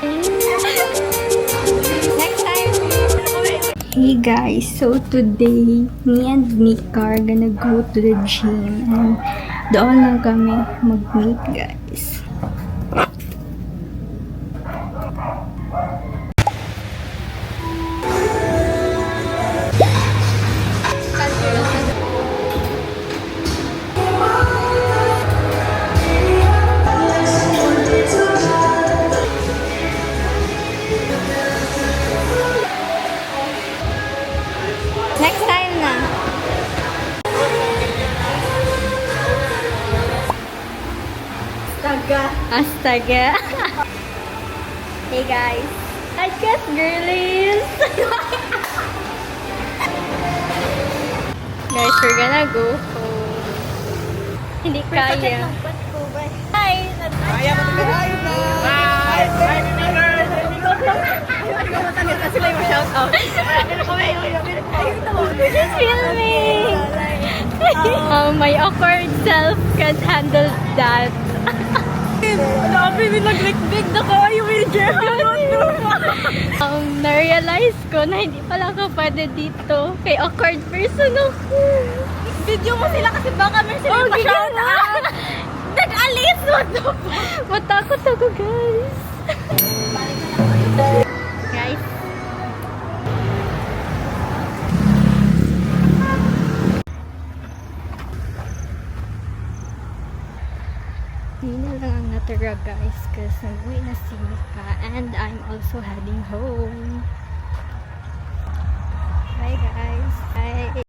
Next time. Hey guys, so today, me and Mika are gonna go to the gym and doon lang kami mag-meet guys. Next time na. Astaga. Hey guys. I guess girlies. Guys, we're gonna go home. Hindi kaya. Hi! Kaya mo mag-hi na! Hi! Hi! Sila yung shout out. Just filming! My awkward self can't handle that. Grabe, naglikbig na kayo with Jeremy. Na-realize ko na hindi pala ako pwede dito. Kay awkward person ako. Video mo sila kasi baka may sila pa shout out. Nag-alis! What the fuck? Matakot ako, guys. Guys. Hindi na lang ang natira, guys, kasi nag-uwi na si Mika and I'm also heading home. Bye, guys. Bye.